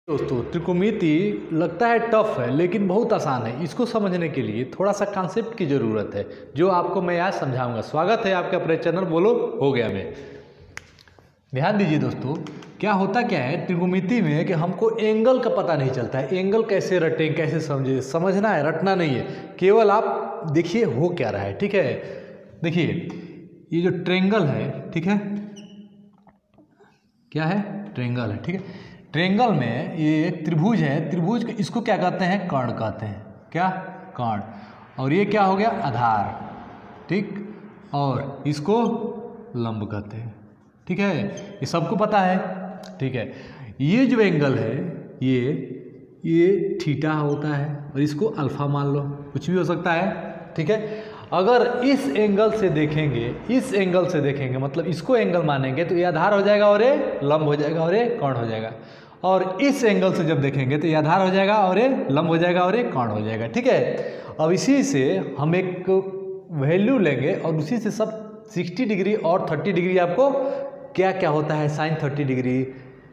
दोस्तों त्रिकोणमिति लगता है टफ है लेकिन बहुत आसान है। इसको समझने के लिए थोड़ा सा कॉन्सेप्ट की ज़रूरत है जो आपको मैं आज समझाऊंगा। स्वागत है आपका अपने चैनल बोलो हो गया में। ध्यान दीजिए दोस्तों, क्या होता क्या है त्रिकोणमिति में कि हमको एंगल का पता नहीं चलता है। एंगल कैसे रटें, कैसे समझे, समझना है, रटना नहीं है। केवल आप देखिए हो क्या रहा है। ठीक है, देखिए ये जो ट्रेंगल है, ठीक है, क्या है, ट्रेंगल है। ठीक है, ट्रेंगल में ये एक त्रिभुज है, त्रिभुज इसको क्या कहते हैं, कर्ण कहते हैं। क्या, कर्ण। और ये क्या हो गया, आधार। ठीक, और इसको लंब कहते हैं। ठीक है, ये सबको पता है। ठीक है, ये जो एंगल है ये थीटा होता है और इसको अल्फा मान लो, कुछ भी हो सकता है। ठीक है, अगर इस एंगल से देखेंगे, इस एंगल से देखेंगे मतलब इसको एंगल मानेंगे तो ये आधार हो जाएगा और ये लंब हो जाएगा और ये कर्ण हो जाएगा। और इस एंगल से जब देखेंगे तो ये आधार हो जाएगा और ये लंब हो जाएगा और ये कर्ण हो जाएगा। ठीक है, अब इसी से हम एक वैल्यू लेंगे और उसी से सब 60 डिग्री और 30 डिग्री आपको क्या क्या होता है, साइन 30 डिग्री,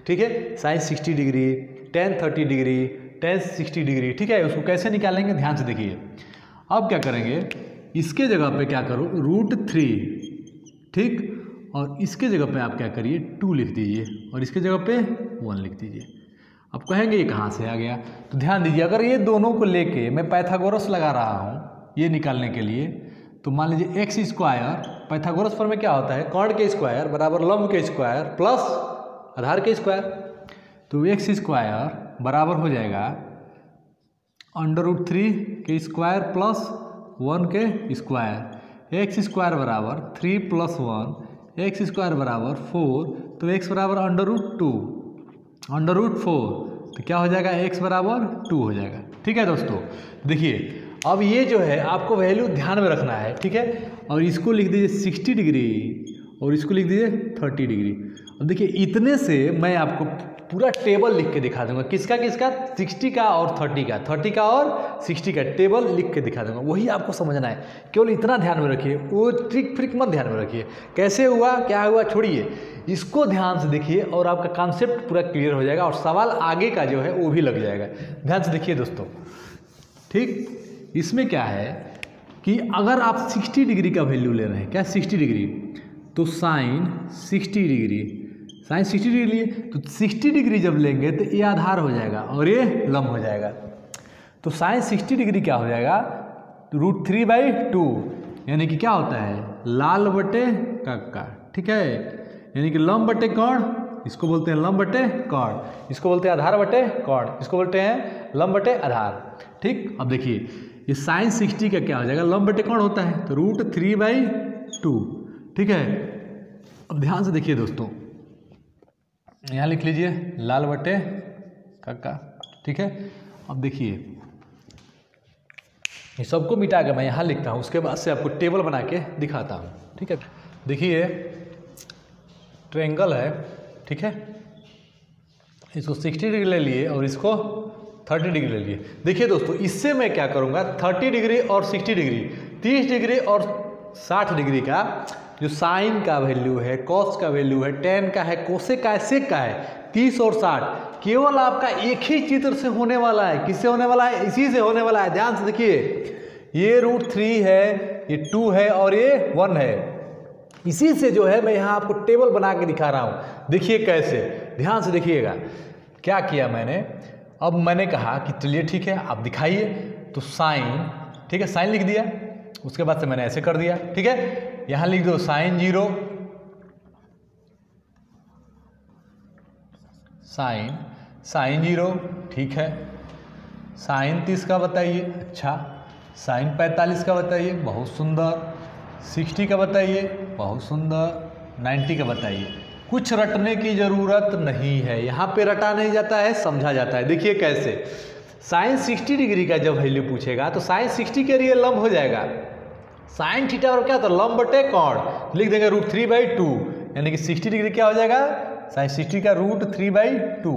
ठीक है, sine 60 degree, tan 30 degree, tan 60 degree. ठीक है, उसको कैसे निकालेंगे ध्यान से देखिए। अब क्या करेंगे, इसके जगह पे क्या करो, √3, ठीक, और इसके जगह पे आप क्या करिए 2 लिख दीजिए और इसके जगह पे 1 लिख दीजिए। अब कहेंगे ये कहाँ से आ गया, तो ध्यान दीजिए अगर ये दोनों को लेके मैं पाइथागोरस लगा रहा हूँ ये निकालने के लिए, तो मान लीजिए एक्स स्क्वायर, पाइथागोरस फॉर्म में क्या होता है, कर्ण के स्क्वायर बराबर लंब के स्क्वायर प्लस आधार के स्क्वायर। तो एक्स स्क्वायर बराबर हो जाएगा √3 के स्क्वायर प्लस 1 के स्क्वायर। एक्स स्क्वायर बराबर 3 + 1, एक्स स्क्वायर बराबर 4, तो एक्स बराबर √2, √4, तो क्या हो जाएगा, एक्स बराबर 2 हो जाएगा। ठीक है दोस्तों, देखिए अब ये जो है आपको वैल्यू ध्यान में रखना है। ठीक है, और इसको लिख दीजिए 60 डिग्री और इसको लिख दीजिए 30 डिग्री। अब देखिए इतने से मैं आपको पूरा टेबल लिख के दिखा दूंगा, किसका किसका, 60 का और 30 का, 30 का और 60 का टेबल लिख के दिखा दूंगा। वही आपको समझना है, केवल इतना ध्यान में रखिए, वो ट्रिक फ्रिक मत ध्यान में रखिए, कैसे हुआ क्या हुआ छोड़िए, इसको ध्यान से देखिए और आपका कॉन्सेप्ट पूरा क्लियर हो जाएगा और सवाल आगे का जो है वो भी लग जाएगा। ध्यान से देखिए दोस्तों, ठीक, इसमें क्या है कि अगर आप 60 डिग्री का वैल्यू ले रहे हैं, क्या 60 डिग्री, तो साइन 60 डिग्री, साइन 60 डिग्री लिए तो 60 डिग्री जब लेंगे तो ये आधार हो जाएगा और ये लंब हो जाएगा। तो साइन 60 डिग्री क्या हो जाएगा, √3/2, यानी कि क्या होता है, लाल बटे कक्का। ठीक है, यानी कि लंब बटे कर्ण, इसको बोलते हैं लंब बटे कर्ण, इसको बोलते हैं आधार बटे कर्ण, इसको बोलते हैं लंब बटे आधार। ठीक, अब देखिए ये साइन 60 का क्या हो जाएगा, लंब बटे कर्ण होता है तो √3/2। ठीक है, अब ध्यान से देखिए दोस्तों, यहाँ लिख लीजिए लाल बटे कक्का। ठीक है, अब देखिए ये सबको मिटा के मैं यहाँ लिखता हूँ, उसके बाद से आपको टेबल बना के दिखाता हूँ। ठीक है, देखिए ट्रायंगल है, ठीक है, इसको 60 डिग्री ले लिए और इसको 30 डिग्री ले लिए। देखिए दोस्तों इससे मैं क्या करूँगा, 30 डिग्री और 60 डिग्री, 30 डिग्री और 60 डिग्री का जो साइन का वैल्यू है, कॉस का वैल्यू है, टेन का है, कोसेक का है, सेक का है, 30 और 60 केवल आपका एक ही चित्र से होने वाला है। किससे होने वाला है, इसी से होने वाला है। ध्यान से देखिए, ये √3 है, ये 2 है और ये 1 है। इसी से जो है मैं यहाँ आपको टेबल बना के दिखा रहा हूँ। देखिए कैसे, ध्यान से देखिएगा क्या किया मैंने। अब मैंने कहा कि चलिए ठीक है आप दिखाइए, तो साइन, ठीक है, साइन लिख दिया, उसके बाद से मैंने ऐसे कर दिया। ठीक है, यहाँ लिख दो साइन 0, साइन 0, ठीक है, साइन 30 का बताइए, अच्छा, साइन 45 का बताइए, बहुत सुंदर, 60 का बताइए, बहुत सुंदर, 90 का बताइए। कुछ रटने की ज़रूरत नहीं है, यहाँ पे रटा नहीं जाता है, समझा जाता है। देखिए कैसे, साइन 60 डिग्री का जब वैल्यू पूछेगा तो साइन 60 के लिए लंब हो जाएगा, साइन थीटा और क्या, तो लंब बटे कर्ण, लिख देंगे √3/2, यानी कि 60 डिग्री क्या हो जाएगा, साइन 60 का √3/2।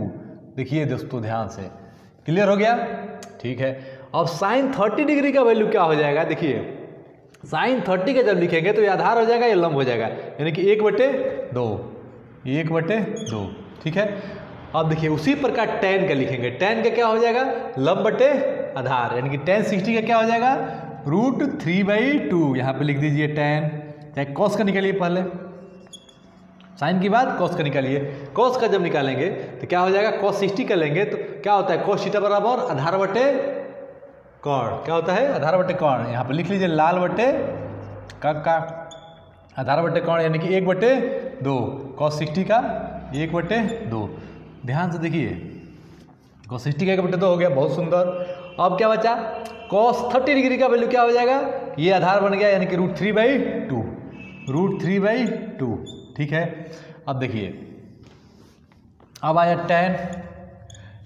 देखिए दोस्तों ध्यान से, क्लियर हो गया। ठीक है, अब साइन 30 डिग्री का वैल्यू क्या हो जाएगा, देखिए साइन 30 का जब लिखेंगे तो ये आधार हो जाएगा, ये लंब हो जाएगा, यानी कि 1/2, 1/2। ठीक है, अब देखिए उसी प्रकार tan का लिखेंगे, tan का क्या हो जाएगा लंब बटे आधार, यानी कि tan 60 का क्या हो जाएगा √3/2। यहाँ पे लिख दीजिए tan, चाहे cos का निकालिए, पहले साइन की बात cos का निकालिए। cos का जब निकालेंगे तो क्या हो जाएगा cos 60 का लेंगे तो क्या होता है cos थीटा बराबर आधार बटे कोण, क्या होता है आधार बटे कोण। यहाँ पे लिख लीजिए लाल बटे का आधार बटे कोण, यानी कि 1/2 cos 60 का 1/2। ध्यान से देखिए cos 60 का 1/2 हो गया, बहुत सुंदर। अब क्या बचा cos 30 डिग्री का वैल्यू क्या हो जाएगा, ये आधार बन गया, यानी कि √3/2। ठीक है। अब देखिए अब आया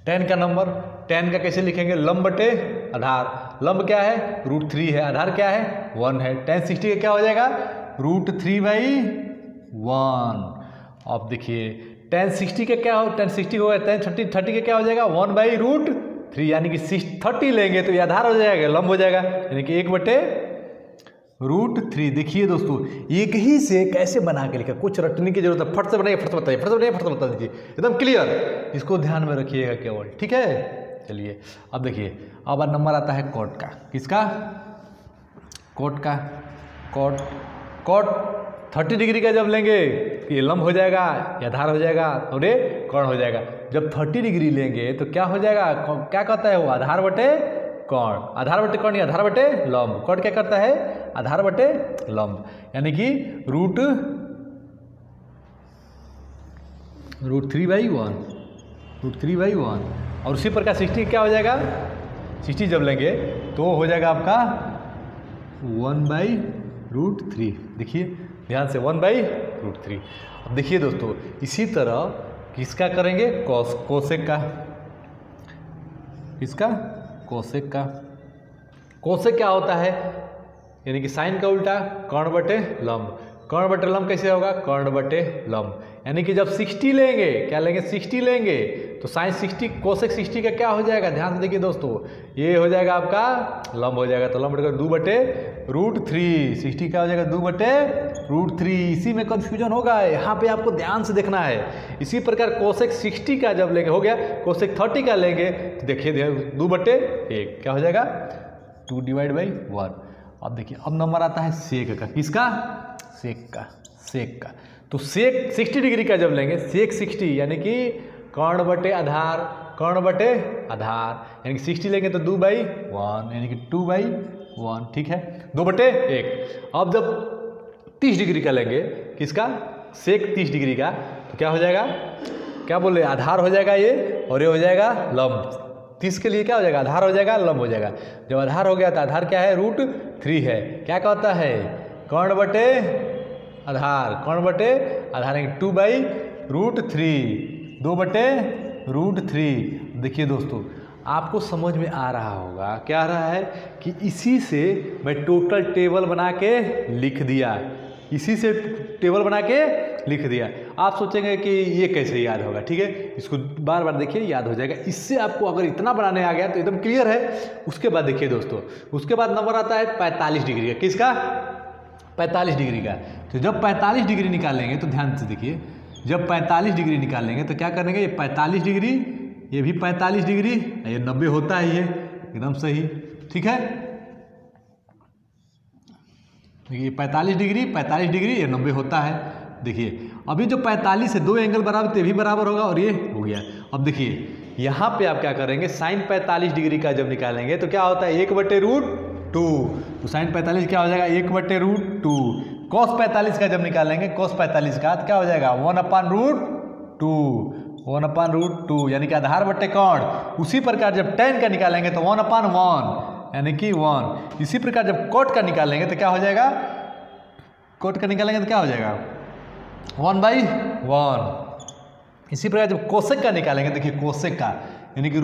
tan का नंबर, tan का कैसे लिखेंगे लंब बटे आधार, लंब क्या है √3 है, आधार क्या है 1 है, tan 60 का क्या हो जाएगा √3/1। अब देखिए tan 60 का क्या हो, tan 60 हो tan 30 का क्या हो जाएगा 1/√3, यानी कि 30 लेंगे तो ये आधार हो जाएगा, लंब हो जाएगा, यानी कि 1/√3। देखिए दोस्तों एक ही से कैसे बना के लिखा, कुछ रटने की जरूरत है, फट से बनाइए, फट से बताइए, फट से बनाइए, फट से बता दीजिए, एकदम क्लियर, इसको ध्यान में रखिएगा केवल। ठीक है, चलिए अब देखिए अब नंबर आता है कॉट का, किसका कॉट का, कॉट 30 डिग्री का जब लेंगे तो ये लंब हो जाएगा, ये आधार हो जाएगा और ये कोण हो जाएगा। जब 30 डिग्री लेंगे तो क्या हो जाएगा, क्या कहता है वो आधार बटे कोण, आधार बटे कोण या आधार बटे लंब। कॉट क्या करता है आधार बटे लंब, यानी कि √3/1 और उसी प्रकार 60 क्या हो जाएगा, 60 जब लेंगे तो हो जाएगा आपका 1/√3। देखिए ध्यान से 1/√3। अब देखिए दोस्तों इसी तरह किसका करेंगे कोसेक का, किसका कोसेक का। कोसेक क्या होता है, यानी कि साइन का उल्टा कर्ण बटे लंब। कर्ण बटे लंब कैसे होगा कर्ण बटे लंब, यानी कि जब 60 लेंगे, क्या लेंगे 60 लेंगे तो साइन 60 कोसेक 60 का क्या हो जाएगा, ध्यान से देखिए दोस्तों, ये हो जाएगा आपका लंब हो जाएगा, तो लंब बटेगा 2/√3। 60 क्या हो जाएगा 2/√3। इसी में कंफ्यूजन होगा, यहाँ पे आपको ध्यान से देखना है। इसी प्रकार कोसेक 60 का जब लेंगे हो गया, कोसेक 30 का लेंगे तो देखिए 2/1 क्या हो जाएगा 2/1। अब देखिए अब नंबर आता है सेक का, किसका सेक का। तो सेक 60 डिग्री का जब लेंगे, सेक 60 यानी कि कर्ण बटे आधार, कर्ण बटे आधार, यानी कि 60 लेंगे तो 2/1 यानी कि 2/1। ठीक है 2/1। अब जब 30 डिग्री का लेंगे, किसका सेक 30 डिग्री का, तो क्या हो जाएगा, क्या बोल रहे आधार हो जाएगा ये और ये हो जाएगा लंब। 30 के लिए क्या हो जाएगा आधार हो जाएगा लंब हो जाएगा। जब आधार हो गया तो आधार क्या है √3 है, क्या कहता है कर्ण बटे आधार, कर्ण बटे आधार 2/√3, 2/√3। देखिए दोस्तों आपको समझ में आ रहा होगा, क्या आ रहा है कि इसी से मैं टोटल टेबल बना के लिख दिया, इसी से टेबल बना के लिख दिया। आप सोचेंगे कि ये कैसे याद होगा, ठीक है इसको बार बार देखिए याद हो जाएगा। इससे आपको अगर इतना बनाने आ गया तो एकदम क्लियर है। उसके बाद देखिए दोस्तों, उसके बाद नंबर आता है 45 डिग्री का, किसका 45 डिग्री का। तो जब 45 डिग्री निकालेंगे तो ध्यान से देखिए, जब 45 डिग्री निकालेंगे तो क्या करेंगे, ये 45 डिग्री, ये भी 45 डिग्री, ये 90 होता है, ये एकदम सही। ठीक है ये 45 डिग्री ये 90 होता है। देखिए अभी जो 45 है 2 एंगल बराबर, ये भी बराबर होगा और ये हो गया। अब देखिए यहाँ पे आप क्या करेंगे, साइन 45 डिग्री का जब निकालेंगे तो क्या होता है 1/√2। तो साइन 45 क्या हो जाएगा 1/√2। कॉस 45 का जब निकालेंगे, कॉस 45 का तो क्या हो जाएगा 1/√2 यानी कि आधार बटे कोण। उसी प्रकार जब tan का निकालेंगे तो 1/1 यानी कि 1। इसी प्रकार जब कॉट का निकालेंगे तो क्या हो जाएगा, कॉट का निकालेंगे तो क्या हो जाएगा 1/1। इसी प्रकार जब कोसेक का निकालेंगे, देखिए कोसेक का यानी कि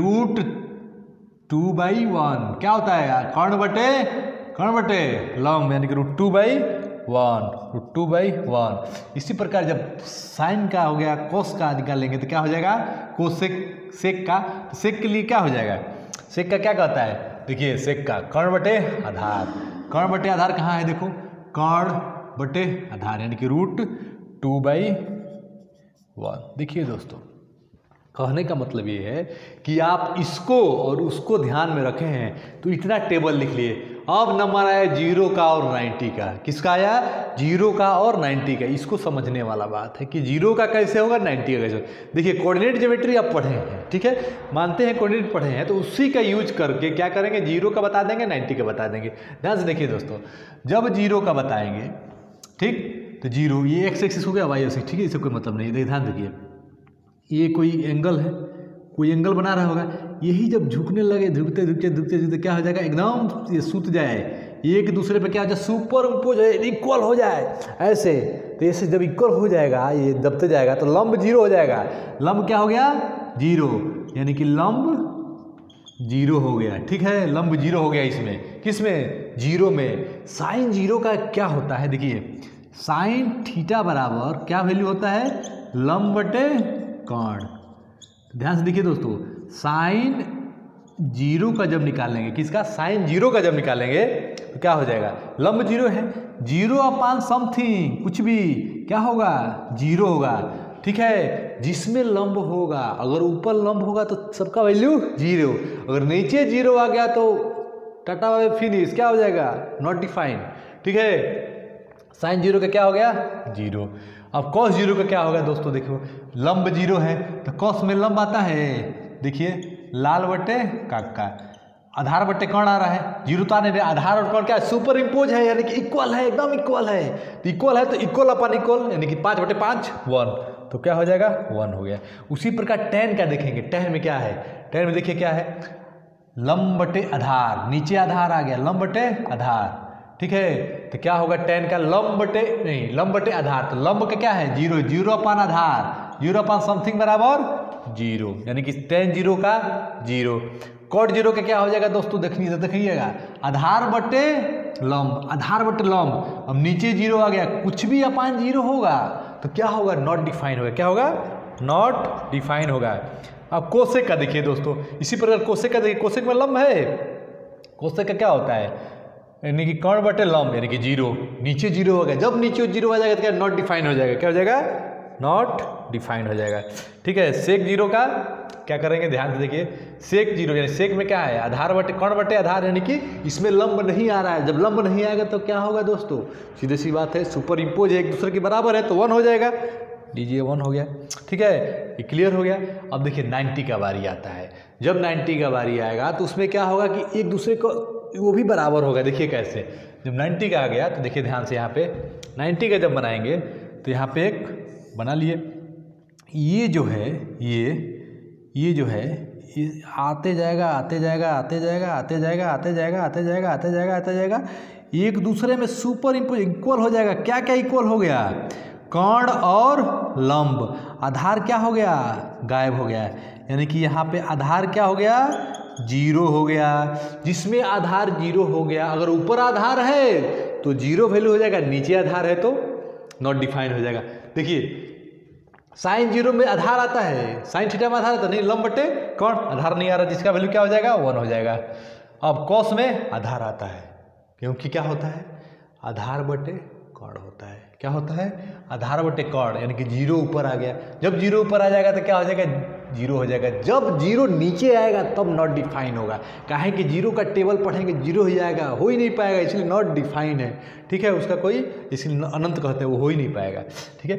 √2/1 क्या होता है कर्ण बटे लंब, यानी कि √2/1। इसी प्रकार जब साइन का हो गया, कोस का निकालेंगे तो क्या हो जाएगा कोसेक सेक का। सेक के लिए क्या हो जाएगा, सेक का क्या कहता है, देखिए सेक का कर्ण बटे आधार, कर्ण बटे आधार कहाँ है, देखो कर्ण बटे आधार यानी कि √2/1। देखिए दोस्तों कहने का मतलब ये है कि आप इसको और उसको ध्यान में रखे हैं तो इतना टेबल लिख लिए। अब नंबर आया 0 का और 90 का। किसका आया? 0 का और 90 का। इसको समझने वाला बात है कि 0 का कैसे होगा, 90 का कैसे होगा। देखिए कोऑर्डिनेट ज्योमेट्री आप पढ़े हैं, ठीक है, मानते हैं कोऑर्डिनेट पढ़े हैं, तो उसी का यूज करके क्या करेंगे, 0 का बता देंगे, 90 का बता देंगे। ध्यान से देखिए दोस्तों, जब 0 का बताएंगे, ठीक, तो 0 ये एक्स एक्सिस हो गया, वाई एक्सिस, ठीक है, इससे कोई मतलब नहीं। देखिए ध्यान देखिए, ये कोई एंगल है, कोई एंगल बना रहा होगा, यही जब झुकने लगे, झुकते झुकते झुकते झुकते क्या हो जाएगा, एकदम ये सूत जाए, एक दूसरे पे क्या हो जाए, सुपर इम्पोज है, इक्वल हो जाए ऐसे। तो ऐसे जब इक्वल हो जाएगा, ये दबते जाएगा तो लंब 0 हो जाएगा। लंब क्या हो गया? 0, यानी कि लंब 0 हो गया, ठीक है, लंब 0 हो गया। इसमें किसमें? 0 में। साइन 0 का क्या होता है, देखिए साइन थीटा बराबर क्या वैल्यू होता है, लंब बटे कर्ण। ध्यान से देखिए दोस्तों, साइन 0 का जब निकालेंगे, किसका? साइन 0 का जब निकालेंगे तो क्या हो जाएगा, लंब 0 है, 0 अपान समथिंग कुछ भी क्या होगा, 0 होगा, ठीक है। जिसमें लंब होगा, अगर ऊपर लंब होगा तो सबका वैल्यू 0, अगर नीचे 0 आ गया तो टाटा बाय फिनिश, क्या हो जाएगा, नॉट डिफाइंड, ठीक है। साइन 0 का क्या हो गया, 0। अब कॉस 0 का क्या होगा दोस्तों, देखो लंब 0 है तो कॉस में लंब आता है, देखिए लाल बटे काका, आधार बटे कर्ण आ रहा है, 0 तो आने दे, आधार और कर्ण क्या है, सुपर इम्पोज है, यानी कि इक्वल है, एकदम इक्वल है। तो इक्वल है तो इक्वल अपन इक्वल, यानी कि 5 बटे 5 1, तो क्या हो जाएगा, 1 हो गया। उसी प्रकार टैन का देखेंगे, टैन में क्या है, टैन में देखिए क्या है, लंब बटे आधार, नीचे आधार आ गया, लंब बटे आधार, ठीक है। तो क्या होगा, टैन का लंब बटे नहीं, लंब बटे आधार, तो लंब का क्या है 0, 0 अपान आधार, 0 अपान समथिंग बराबर 0, यानी कि टैन 0 का 0। कॉट 0 का क्या हो जाएगा दोस्तों, देखिएगा आधार बटे लंब, आधार बटे लंब, अब नीचे 0 आ गया, कुछ भी अपान 0 होगा तो क्या होगा, नॉट डिफाइन होगा, क्या होगा, नॉट डिफाइन होगा। अब कोसेक का देखिए दोस्तों, इसी प्रकार कोसेक का देखिए, कोसेक में लंब है, कोसेक का क्या होता है, यानी कि कर्ण बटे लंब, यानी कि 0, नीचे 0 हो गया, जब नीचे 0 आ जाएगा तो क्या, नॉट डिफाइन हो जाएगा, क्या हो जाएगा, नॉट डिफाइन हो जाएगा, ठीक है। सेक 0 का क्या करेंगे, ध्यान से देखिए, सेक 0 यानी सेक में क्या है, आधार बटे कर्ण बटे आधार, यानी कि इसमें लंब नहीं आ रहा है, जब लंब नहीं आएगा तो क्या होगा दोस्तों, सीधे सी बात है, सुपर इम्पोज है, एक दूसरे के बराबर है तो 1 हो जाएगा, लीजिए 1 हो गया, ठीक है, ये क्लियर हो गया। अब देखिए 90 का बारी आता है, जब 90 का बारी आएगा तो उसमें क्या होगा कि एक दूसरे को वो भी बराबर होगा। देखिए कैसे, जब 90 का आ गया तो देखिए ध्यान से, यहाँ पे 90 का जब बनाएंगे तो यहाँ पे एक बना लिए, ये जो है ये जो है ये आते जाएगा आते जाएगा आते जाएगा आते जाएगा आते जाएगा आते जाएगा आते जाएगा आते जाएगा, एक दूसरे में सुपर इम्पोज इक्वल हो जाएगा। क्या क्या इक्वल हो गया, कर्ण और लंब, आधार क्या हो गया, गायब हो गया, यानी कि यहाँ पे आधार क्या हो गया, 0 हो गया। जिसमें आधार 0 हो गया, अगर ऊपर आधार है तो 0 वैल्यू हो जाएगा, नीचे आधार है तो नॉट डिफाइन हो जाएगा। देखिए साइन 0 में आधार आता है, साइन थीटा में आधार आता नहीं, लंब बटे कर्ण, आधार नहीं आ रहा, जिसका वैल्यू क्या हो जाएगा, 1 हो जाएगा। अब कॉस में आधार आता है, क्योंकि क्या होता है, आधार बटे कर्ण होता है, क्या होता है, आधार बटे कर्ण, यानी कि 0 ऊपर आ गया, जब 0 ऊपर आ जाएगा तो क्या हो जाएगा, 0 हो जाएगा। जब 0 नीचे आएगा तब नॉट डिफाइन होगा, काहे कि 0 का टेबल पढ़ेंगे 0 हो जाएगा, हो ही नहीं पाएगा, इसलिए नॉट डिफाइन है, ठीक है, उसका कोई इसलिए अनंत कहते हैं, वो हो ही नहीं पाएगा, ठीक है।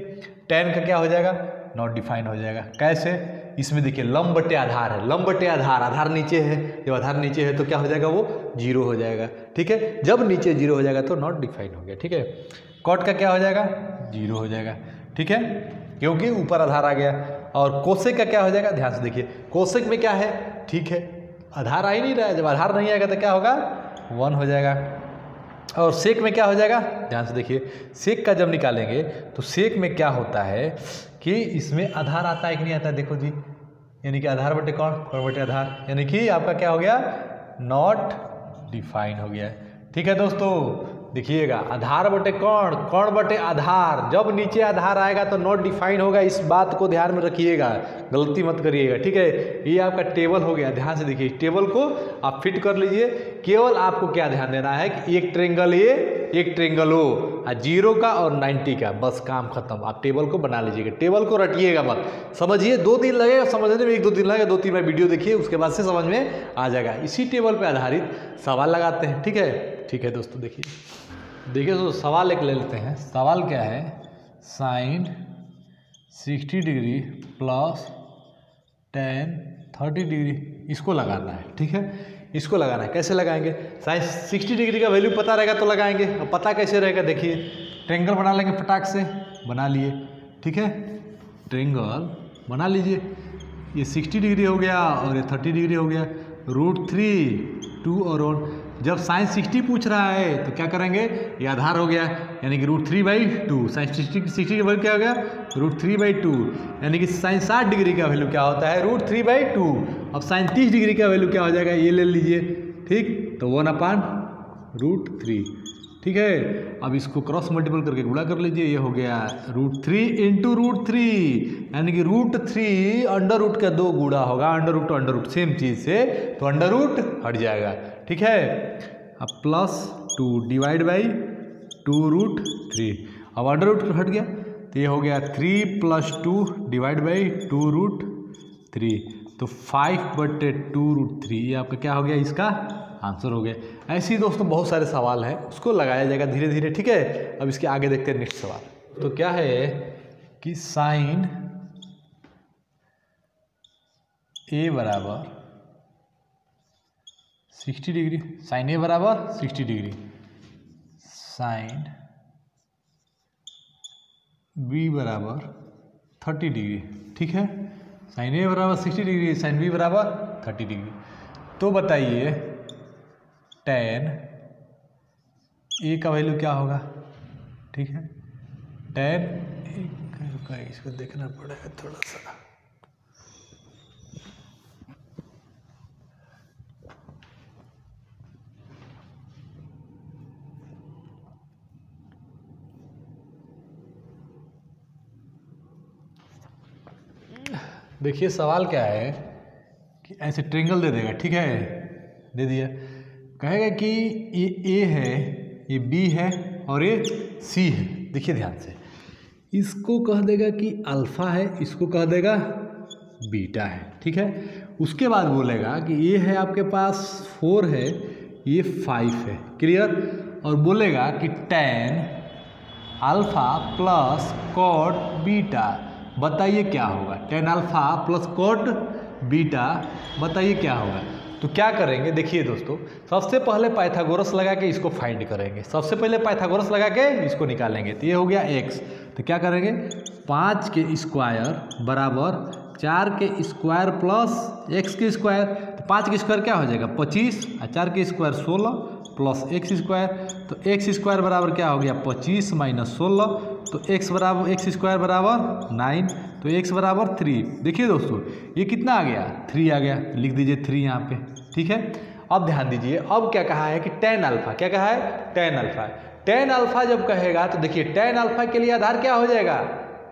टैन का क्या हो जाएगा, नॉट डिफाइन हो जाएगा। कैसे, इसमें देखिए लंब बटे आधार है, लंब बटे आधार, आधार नीचे है, जब आधार नीचे है तो क्या हो जाएगा, वो 0 हो जाएगा, ठीक है। जब नीचे 0 हो जाएगा तो नॉट डिफाइन हो गया, ठीक है। कॉट का क्या हो जाएगा, 0 हो जाएगा, ठीक है, क्योंकि ऊपर आधार आ गया। और कोसेक का क्या हो जाएगा, ध्यान से देखिए, कोसेक में क्या है, ठीक है, आधार आ ही नहीं रहा है, जब आधार नहीं आएगा तो क्या होगा, 1 हो जाएगा। और सेक में क्या हो जाएगा, ध्यान से देखिए, सेक का जब निकालेंगे तो सेक में क्या होता है कि इसमें आधार आता है कि नहीं आता है, देखो जी, यानी कि आधार बटे कर्ण, कर्ण बटे आधार, यानी कि आपका क्या हो गया, नॉट डिफाइन हो गया, ठीक है दोस्तों। देखिए आधार बटे कर्ण, कर्ण बटे आधार, जब नीचे आधार आएगा तो नॉट डिफाइन होगा, इस बात को ध्यान में रखिएगा, गलती मत करिएगा, ठीक है। ये आपका टेबल हो गया, ध्यान से देखिए, टेबल को आप फिट कर लीजिए। केवल आपको क्या ध्यान देना है कि एक ट्रायंगल ये एक ट्रेंगल हो 0 का और 90 का, बस काम खत्म। आप टेबल को बना लीजिएगा, टेबल को रटिएगा मत, समझिए 2 दिन लगेगा समझने में, 1-2 दिन लगेगा, 2-3 बार वीडियो देखिए उसके बाद से समझ में आ जाएगा। इसी टेबल पे आधारित सवाल लगाते हैं, ठीक है। ठीक है दोस्तों, देखिए दोस्तों सवाल एक ले लेते हैं। सवाल क्या है, sine 60 degree plus tan 30 degree, इसको लगाना है, ठीक है। इसको लगाना है, कैसे लगाएंगे? साइन 60 डिग्री का वैल्यू पता रहेगा तो लगाएंगे। अब पता कैसे रहेगा, देखिए ट्रेंगल बना लेंगे, फटाक से बना लिए, ठीक है। ट्रेंगल बना लीजिए, ये 60 डिग्री हो गया और ये 30 डिग्री हो गया। √3 2 और 1, जब साइन 60 पूछ रहा है तो क्या करेंगे, ये आधार हो गया, यानी कि √3/2। साइन 60 का वैल्यू क्या हो गया, √3/2, यानी कि साइन 60 डिग्री का वैल्यू क्या होता है, √3/2। अब साइन 30 डिग्री का वैल्यू क्या हो जाएगा, ये ले लीजिए, ठीक। तो 1/√3, ठीक है। अब इसको क्रॉस मल्टीपल करके गुणा कर लीजिए, ये हो गया √3 × √3, यानी कि √3 अंडर रूट का 2 गुणा होगा, अंडर रूट सेम चीज़ से, तो अंडर रूट हट जाएगा, ठीक है। अब +2 डिवाइड बाई 2√3, अब अंडर रूट हट गया तो ये हो गया 3 + 2 डिवाइड बाई 2√3, तो 5/2√3, ये आपका क्या हो गया, इसका आंसर हो गया। ऐसे ही दोस्तों बहुत सारे सवाल हैं, उसको लगाया जाएगा धीरे धीरे, ठीक है। अब इसके आगे देखते हैं नेक्स्ट सवाल। तो क्या है कि साइन A बराबर 60 डिग्री, साइन A बराबर 60 डिग्री, साइन B बराबर 30 डिग्री, ठीक है। साइन A बराबर 60 डिग्री, साइन B बराबर 30 डिग्री। तो बताइए tan A का वैल्यू क्या होगा, ठीक है। tan A, इसको देखना पड़ेगा थोड़ा सा, देखिए सवाल क्या है कि ऐसे ट्रेंगल दे देगा, ठीक है, दे दिया, कहेगा कि ये A है, ये B है और ये C है। देखिए ध्यान से, इसको कह देगा कि अल्फा है, इसको कह देगा बीटा है, ठीक है। उसके बाद बोलेगा कि ये है आपके पास 4 है, ये 5 है, क्लियर। और बोलेगा कि tan alpha plus cot beta, बताइए क्या होगा, tan alpha plus cot beta, बताइए क्या होगा। तो क्या करेंगे, देखिए दोस्तों, सबसे पहले पाइथागोरस लगा के इसको फाइंड करेंगे, सबसे पहले पाइथागोरस लगा के इसको निकालेंगे। तो ये हो गया x, तो क्या करेंगे, 5 के स्क्वायर बराबर 4 के स्क्वायर प्लस x के स्क्वायर, तो 5 के स्क्वायर क्या हो जाएगा 25, और 4 के स्क्वायर 16 प्लस x स्क्वायर, तो x स्क्वायर बराबर क्या हो गया 25 - 16, तो x स्क्वायर बराबर 9, तो x बराबर 3। देखिए दोस्तों ये कितना आ गया, 3 आ गया, लिख दीजिए 3 यहाँ पे, ठीक है। अब ध्यान दीजिए, अब क्या कहा है कि tan अल्फा, क्या कहा है, tan अल्फा। tan अल्फा जब कहेगा तो देखिए tan अल्फा के लिए आधार क्या हो जाएगा,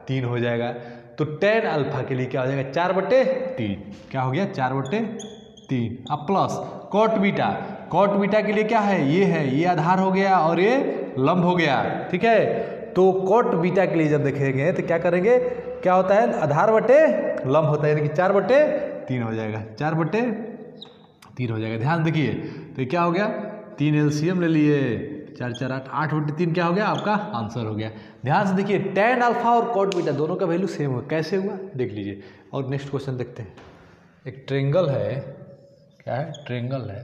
3 हो जाएगा, तो tan अल्फा के लिए क्या हो जाएगा 4/3, क्या हो गया 4/3। अब plus cot beta, cot beta के लिए क्या है, ये आधार हो गया और ये लंब हो गया, ठीक है। तो कॉट बीटा के लिए जब देखेंगे तो क्या करेंगे, क्या होता है, आधार बटे लंब होता है, यानी कि 4/3 हो जाएगा, 4/3 हो जाएगा। ध्यान देखिए, तो क्या हो गया, 3 एलसीएम ले लिए, 4 4 8, 8/3 क्या हो गया, आपका आंसर हो गया। ध्यान से देखिए, tan अल्फा और कॉट बीटा दोनों का वैल्यू सेम हुआ, कैसे हुआ देख लीजिए। और नेक्स्ट क्वेश्चन देखते हैं। एक ट्रेंगल है, क्या है, ट्रेंगल है,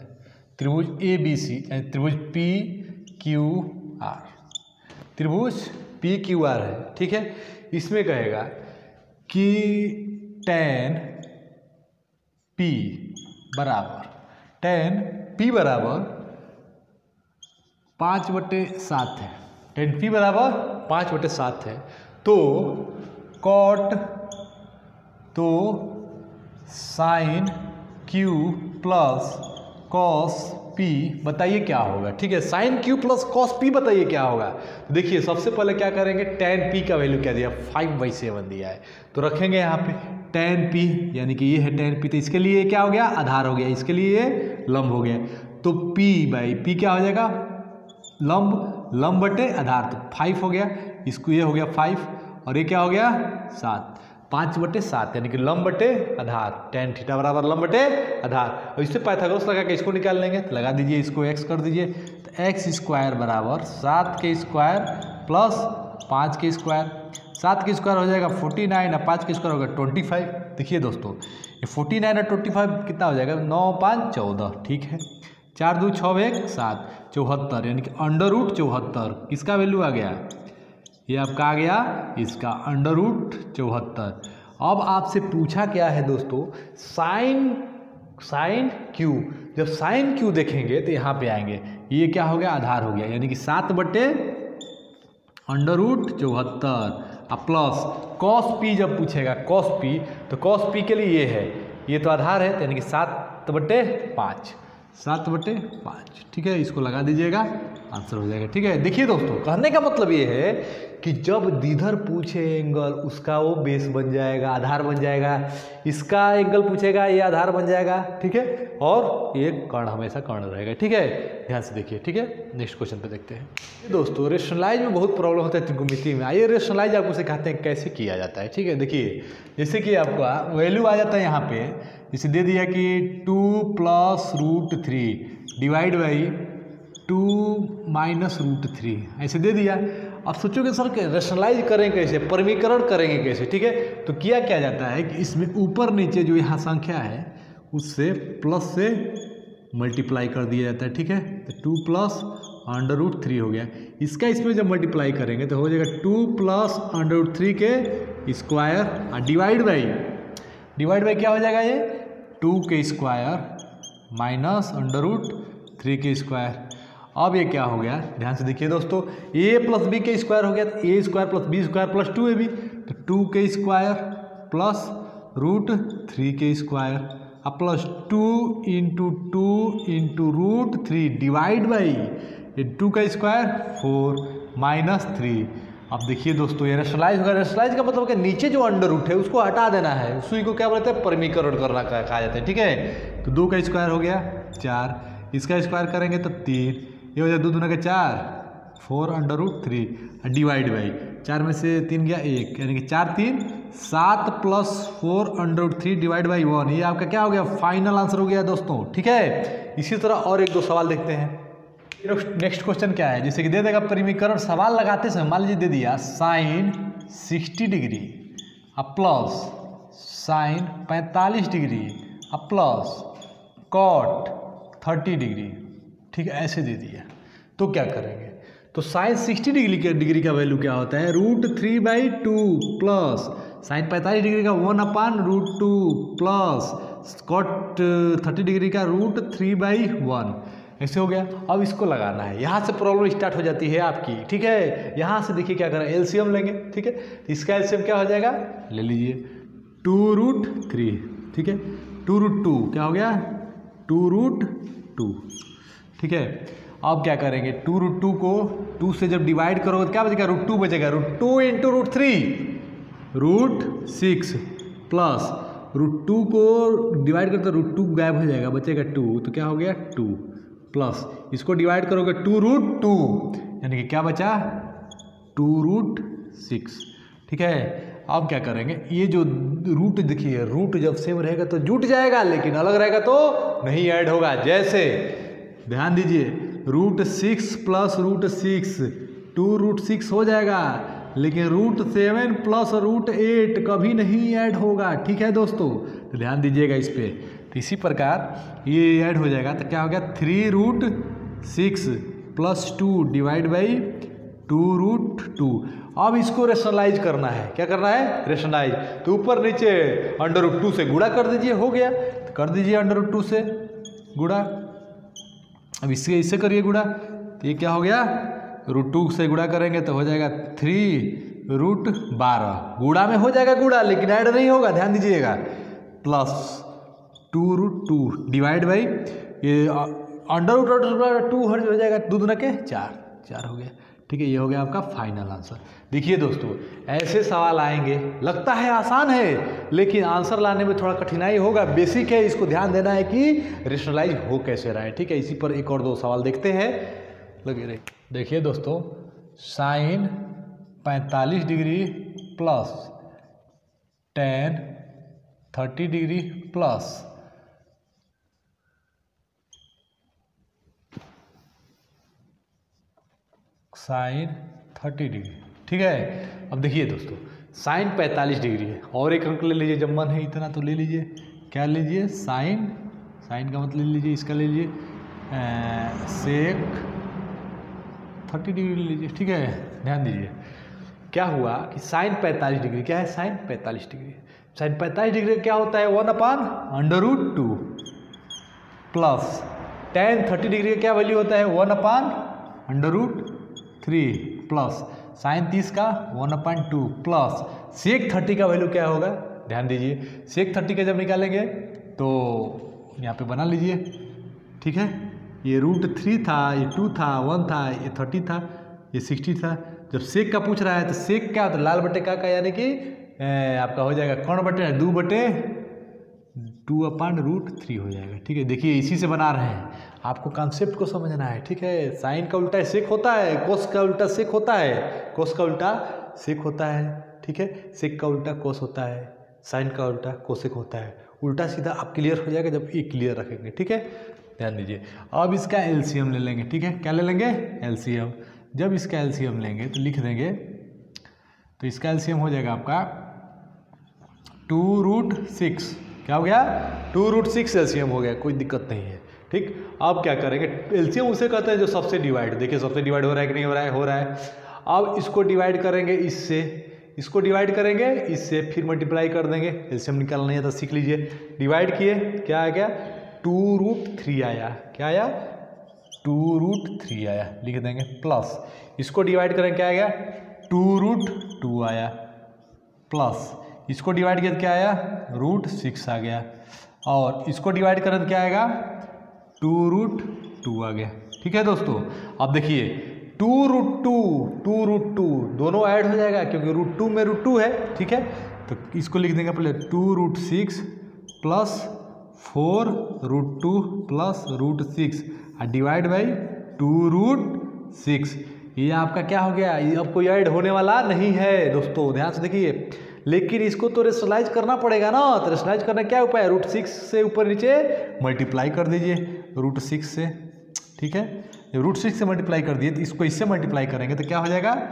त्रिभुज ABC, त्रिभुज PQR, त्रिभुज PQR है, ठीक है। इसमें कहेगा कि tan P बराबर 5/7 है, tan P बराबर 5/7 है, तो sine Q plus cos P, बताइए क्या होगा, ठीक है। Sine Q plus cos P, बताइए क्या होगा। तो देखिए सबसे पहले क्या करेंगे, tan P का वैल्यू क्या दिया, 5/7 दिया है, तो रखेंगे यहाँ पे tan P, यानी कि ये है tan P, तो इसके लिए क्या हो गया, आधार हो गया, इसके लिए ये लंब हो गया, तो P/P क्या हो जाएगा, लंब, लंब बटे आधार, तो 5 हो गया, इसको ये हो गया 5 और ये क्या हो गया 7, 5/7 यानी कि लंब बटे आधार, tan थीटा बराबर लंब बटे आधार। और इससे पाइथागोरस लगा के इसको निकाल लेंगे, तो लगा दीजिए, इसको x कर दीजिए, तो x स्क्वायर बराबर 7 के स्क्वायर प्लस 5 के स्क्वायर, 7 के स्क्वायर हो जाएगा 49 और 5 के स्क्वायर होगा 25। देखिए दोस्तों ये 49 और 25 कितना हो जाएगा, 9 5 14, ठीक है, 4 2 6 1 7, 74 यानी कि √74 किसका वैल्यू आ गया, ये आपका आ गया इसका √74। अब आपसे पूछा क्या है दोस्तों, साइन क्यू, जब साइन क्यू देखेंगे तो यहाँ पे आएंगे, ये क्या हो गया आधार हो गया, यानी कि 7/√74 प्लस कॉस पी, जब पूछेगा कॉस पी तो कॉस पी के लिए ये है, ये तो आधार है, यानी कि 7/5, 7/5, ठीक है, इसको लगा दीजिएगा, आंसर हो जाएगा, ठीक है। देखिए दोस्तों कहने का मतलब ये है कि जब दीधर पूछे एंगल, उसका वो बेस बन जाएगा, आधार बन जाएगा, इसका एंगल पूछेगा ये आधार बन जाएगा, ठीक है, और ये कर्ण हमेशा कर्ण रहेगा, ठीक है, ध्यान से देखिए, ठीक है। नेक्स्ट क्वेश्चन पे देखते हैं दोस्तों, रेशनलाइज में बहुत प्रॉब्लम होता है त्रिकोणमिति में। आइए रेशनलाइज आपको सिखाते हैं कैसे किया जाता है, ठीक है। देखिए जैसे कि आपका वैल्यू आ जाता है यहाँ पे, जैसे दे दिया कि 2 + √3 डिवाइड बाई 2 - √3, ऐसे दे दिया। अब सोचोगे सर रेशनलाइज करेंगे कैसे, परिमीकरण करेंगे कैसे, ठीक है। तो किया क्या जाता है कि इसमें ऊपर नीचे जो यहाँ संख्या है उससे प्लस से मल्टीप्लाई कर दिया जाता है, ठीक है। तो 2 + √3 हो गया, इसका इसमें जब मल्टीप्लाई करेंगे तो हो जाएगा 2 + √3 के स्क्वायर डिवाइड बाई क्या हो जाएगा, ये 2 के स्क्वायर माइनस √3 के स्क्वायर। अब ये क्या हो गया, ध्यान से देखिए दोस्तों, a + b के स्क्वायर हो गया, तो a² + b² + 2ab, तो 2 के स्क्वायर प्लस √3 के स्क्वायर अब प्लस 2 × 2 × √3 डिवाइड बाई 2 का स्क्वायर 4 - 3। अब देखिए दोस्तों ये रेशनलाइज होगा, रेशनलाइज का मतलब कि नीचे जो अंडर रूट है उसको हटा देना है, उसी को क्या बोलते हैं परिमीकरण करना कहा जाता है, ठीक है। तो 2 का स्क्वायर हो गया 4, इसका स्क्वायर करेंगे तो 3, ये हो जाए 2 दूना के 4, 4 √3 डिवाइड बाई 4 में से 3 गया 1, यानी कि 4 3 7 + 4 √3 डिवाइड बाई 1। ये आपका क्या हो गया, फाइनल आंसर हो गया दोस्तों, ठीक है। इसी तरह और 1 2 सवाल देखते हैं। नेक्स्ट क्वेश्चन क्या है, जैसे कि दे देगा परिमीकरण, सवाल लगाते समय मान लीजिए दे दिया sine 60 degree plus sine 45 degree plus cot 30 degree, ठीक है, ऐसे दे दिया। तो क्या करेंगे, तो साइन 60 डिग्री का वैल्यू क्या होता है, √3/2 प्लस साइन 45 डिग्री का 1/√2 प्लस कॉट 30 डिग्री का √3/1, ऐसे हो गया। अब इसको लगाना है, यहाँ से प्रॉब्लम स्टार्ट हो जाती है आपकी, ठीक है। यहाँ से देखिए क्या करें, एलसीएम लेंगे, ठीक है। तो इसका एलसीएम क्या हो जाएगा, ले लीजिए 2√3, ठीक है, 2√2 क्या हो गया 2√2, ठीक है। अब क्या करेंगे, 2√2 को 2 से जब डिवाइड करोगे तो क्या बचेगा, √2 बचेगा, √2 × √3 √6 प्लस √2 को डिवाइड करते √2 गायब हो जाएगा, बचेगा 2, तो क्या हो गया 2 प्लस इसको डिवाइड करोगे 2√2 यानी कि क्या बचा 2√6, ठीक है। अब क्या करेंगे, ये जो रूट देखिए, रूट जब सेम रहेगा तो जुट जाएगा, लेकिन अलग रहेगा तो नहीं ऐड होगा। जैसे ध्यान दीजिए, √6 + √6 2√6 हो जाएगा, लेकिन √7 + √8 कभी नहीं ऐड होगा, ठीक है दोस्तों। तो ध्यान दीजिएगा इस पर। तो इसी प्रकार ये ऐड हो जाएगा, तो क्या हो गया 3√6 + 2 डिवाइड बाई 2√2। अब इसको रेशनलाइज करना है, क्या करना है, रेशनलाइज। तो ऊपर नीचे √2 से गुणा कर दीजिए, हो गया। तो कर दीजिए √2 से गुणा, अब इससे करिए गुणा, तो ये क्या हो गया, √2 से गुणा करेंगे तो हो जाएगा 3√12, गुणा में हो जाएगा गुणा, लेकिन ऐड नहीं होगा, ध्यान दीजिएगा, प्लस 2√2 डिवाइड बाई ये √2 हर हो जाएगा, 2 दूना के 4 हो गया, ठीक है। ये हो गया आपका फाइनल आंसर। देखिए दोस्तों ऐसे सवाल आएंगे, लगता है आसान है, लेकिन आंसर लाने में थोड़ा कठिनाई होगा, बेसिक है, इसको ध्यान देना है कि रेशनलाइज हो कैसे रहा है, ठीक है। इसी पर 1 और 2 सवाल देखते हैं, लगे रहे। देखिए दोस्तों, sine 45 degree plus tan 30 degree plus sine 30 degree. ठीक है, अब देखिए दोस्तों, साइन 45 डिग्री है और एक अंक ले लीजिए, जब मन है इतना तो ले लीजिए। क्या लीजिए? साइन, साइन का मतलब ले लीजिए, इसका ले लीजिए सेक 30 डिग्री ले लीजिए। ठीक है, ध्यान दीजिए क्या हुआ कि साइन 45 डिग्री क्या है? Sign 45 degree. साइन 45 डिग्री क्या होता है? 1/√2 प्लस टेन 30 डिग्री का क्या वैल्यू होता है? 1/√3 प्लस साइन 30 का 1/2 प्लस सेक 30 का वैल्यू क्या होगा? ध्यान दीजिए, सेक 30 का जब निकालेंगे तो यहाँ पे बना लीजिए। ठीक है, ये √3 था, ये 2 था, 1 था, ये 30 था, ये 60 था। जब सेक का पूछ रहा है तो सेक क्या होता है? लाल बटे का यानी कि आपका हो जाएगा कौन बटे 2/√3 हो जाएगा। ठीक है, देखिए इसी से बना रहे हैं, आपको कॉन्सेप्ट को समझना है। ठीक है, साइन का उल्टा सेक होता है, कोस का उल्टा सेक होता है, कोस का उल्टा सेक होता है। ठीक है, सेक का उल्टा कोस होता है, साइन का उल्टा कोसेक होता है। उल्टा सीधा आप क्लियर हो जाएगा जब ये क्लियर रखेंगे। ठीक है, ध्यान दीजिए। अब इसका एलसीएम ले लेंगे। ठीक है, क्या ले लेंगे? एलसीएम। जब इसका एलसीएम लेंगे तो लिख देंगे, तो इसका एलसीएम हो जाएगा आपका 2√6। क्या हो गया? 2√6 एलसीएम हो गया, कोई दिक्कत नहीं है। ठीक, अब क्या करेंगे? एलसीएम उसे कहते हैं जो सबसे डिवाइड। देखिए सबसे डिवाइड हो रहा है कि नहीं हो रहा है? हो रहा है। अब इसको डिवाइड करेंगे इससे, इसको डिवाइड करेंगे इससे, फिर मल्टीप्लाई कर देंगे। एलसीएम निकालना है तो सीख लीजिए। डिवाइड किए, क्या आ गया? 2√3 आया। क्या आया? 2√3 आया, लिख देंगे। प्लस इसको डिवाइड करें, क्या आएगा? 2√2 आया, प्लस इसको डिवाइड किया क्या आया? √6 आ गया, और इसको डिवाइड करें तो क्या आएगा? 2√2 आ गया। ठीक है दोस्तों, अब देखिए 2√2 दोनों ऐड हो जाएगा क्योंकि √2 में √2 है। ठीक है, तो इसको लिख देंगे पहले 2√6 प्लस 4√2 प्लस √6 डिवाइड बाई 2√6। ये आपका क्या हो गया? ये अब कोई ऐड होने वाला नहीं है दोस्तों, ध्यान से देखिए। लेकिन इसको तो रेशनलाइज करना पड़ेगा ना, तो रेशनलाइज करना क्या उपाय है? √6 से ऊपर नीचे मल्टीप्लाई कर दीजिए √6 से। ठीक है, जब √6 से मल्टीप्लाई कर दिए तो इसको इससे मल्टीप्लाई करेंगे तो क्या हो जाएगा?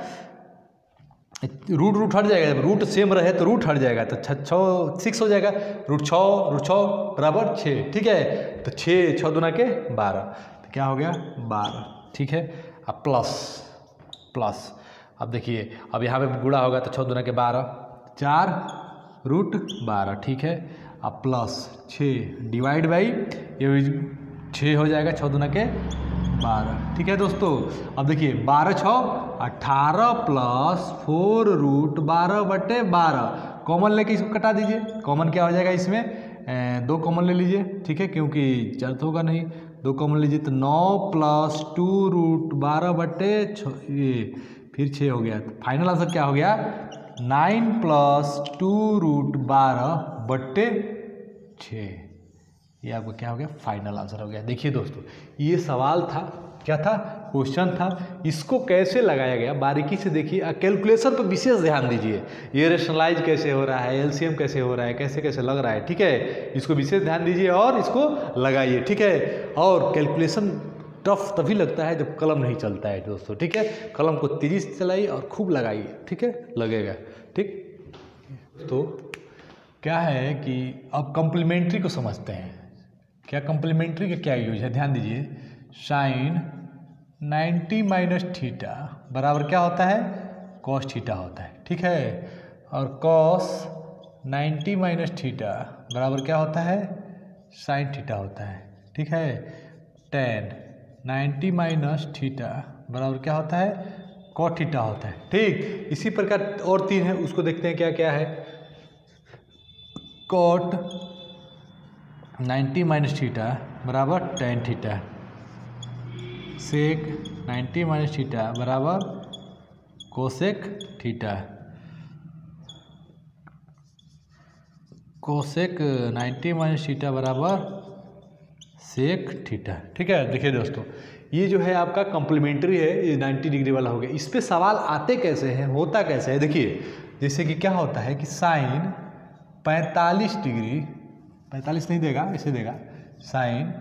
रूट हट जाएगा। जब रूट सेम रहे तो रूट हट जाएगा, तो 6 हो जाएगा। √6 बराबर 6। ठीक है, तो 6 दूना के 12, तो क्या हो गया? 12। ठीक है, अब प्लस अब देखिए, अब यहाँ पे गुणा होगा तो 6 दूना के 12, 4√12। ठीक है, अब प्लस 6 डिवाइड बाई ये 6 हो जाएगा, 6 दूना के 12। ठीक है दोस्तों, अब देखिए 12 6 18 प्लस 4√12/12 कॉमन लेके इसको कटा दीजिए। कॉमन क्या हो जाएगा इसमें? 2 कॉमन ले लीजिए। ठीक है, क्योंकि चर्थ होगा नहीं, 2 कॉमन लीजिए तो 9 प्लस 2√12/6 ये फिर 6 हो गया। तो फाइनल आंसर क्या हो गया? 9 प्लस 2√12/6। ये आपका क्या हो गया? फाइनल आंसर हो गया। देखिए दोस्तों, ये सवाल था, क्या था? क्वेश्चन था। इसको कैसे लगाया गया बारीकी से देखिए, कैलकुलेशन पर विशेष ध्यान दीजिए। ये रेशनलाइज कैसे हो रहा है, एलसीएम कैसे हो रहा है, कैसे कैसे लग रहा है। ठीक है, इसको विशेष ध्यान दीजिए और इसको लगाइए। ठीक है, और कैलकुलेशन टफ तभी लगता है जब कलम नहीं चलता है दोस्तों। ठीक है, कलम को तेजी से चलाइए और खूब लगाइए। ठीक है, लगेगा। ठीक, तो क्या है कि अब कम्प्लीमेंट्री को समझते हैं। क्या कम्प्लीमेंट्री का क्या यूज है? ध्यान दीजिए, साइन 90 माइनस थीटा बराबर क्या होता है? कॉस थीटा होता है। ठीक है, और कॉस 90 माइनस थीटा बराबर क्या होता है? साइन थीटा होता है। ठीक है, टेन 90 माइनस थीटा बराबर क्या होता है? कॉट थीटा होता है। ठीक, इसी प्रकार और 3 है, उसको देखते हैं क्या क्या है। कॉट 90 माइनस थीटा बराबर टेन थीटा, सेक 90 माइनस थीटा बराबर cosec theta, cosec 90 minus theta बराबर सेक थीटा। ठीक है, देखिए दोस्तों, ये जो है आपका कॉम्प्लीमेंट्री है, ये 90 डिग्री वाला हो गया। इस पे सवाल आते कैसे हैं, होता कैसे है, देखिए जैसे कि क्या होता है कि साइन 45 डिग्री, 45 नहीं देगा, इसे देगा साइन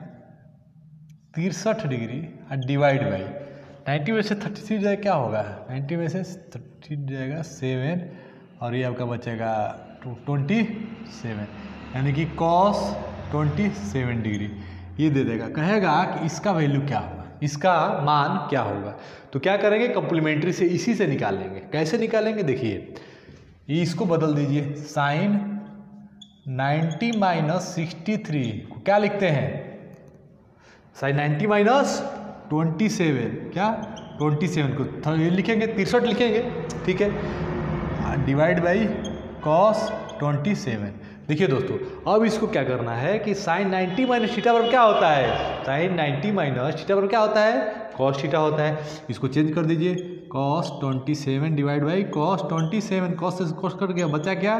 63 डिग्री और डिवाइड बाई 90 में से 33 जाए क्या होगा, 90 में से 30 जाएगा 7 और ये आपका बचेगा 27, यानी कि cos 27 डिग्री ये दे देगा। कहेगा कि इसका वैल्यू क्या होगा, इसका मान क्या होगा। तो क्या करेंगे, कॉम्प्लीमेंट्री से इसी से निकाल लेंगे। कैसे निकालेंगे, देखिए इसको बदल दीजिए, साइन 90 माइनस 63 को क्या लिखते हैं, साइन 90 माइनस 27, क्या 27 को ये लिखेंगे 63 लिखेंगे, ठीक है, डिवाइड बाई cos 27। देखिए दोस्तों, अब इसको क्या करना है कि साइन 90 माइनस थीटा बराबर क्या होता है, साइन 90 माइनस थीटा बराबर क्या होता है, cos थीटा होता है। इसको चेंज कर दीजिए, cos 27 divide by cos 27, cos से cos कट गया, बचा क्या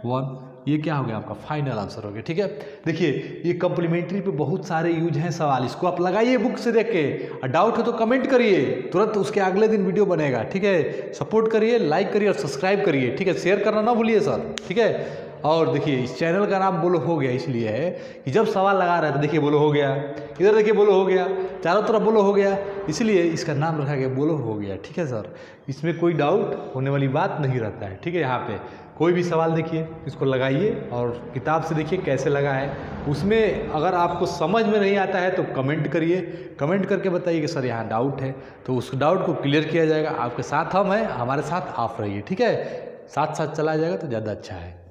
1, ये क्या हो गया आपका फाइनल आंसर हो गया। ठीक है, देखिए ये कॉम्प्लीमेंट्री पे बहुत सारे यूज हैं सवाल, इसको आप लगाइए बुक से देख के, और डाउट हो तो कमेंट करिए, तुरंत उसके अगले दिन वीडियो बनेगा। ठीक है, सपोर्ट करिए, लाइक करिए और सब्सक्राइब करिए। ठीक है, शेयर करना ना भूलिए सर। ठीक है, और देखिए इस चैनल का नाम बोलो हो गया इसलिए है कि जब सवाल लगा रहे थे, देखिए बोलो हो गया, इधर देखिए बोलो हो गया, चारों तरफ बोलो हो गया, इसलिए इसका नाम रखा गया बोलो हो गया। ठीक है सर, इसमें कोई डाउट होने वाली बात नहीं रहता है। ठीक है, यहाँ पे कोई भी सवाल देखिए, इसको लगाइए और किताब से देखिए कैसे लगा है। उसमें अगर आपको समझ में नहीं आता है तो कमेंट करिए, कमेंट करके बताइए कि सर यहाँ डाउट है, तो उस डाउट को क्लियर किया जाएगा। आपके साथ हम हैं, हमारे साथ आप रहिए। ठीक है, साथ साथ चला जाएगा तो ज़्यादा अच्छा है।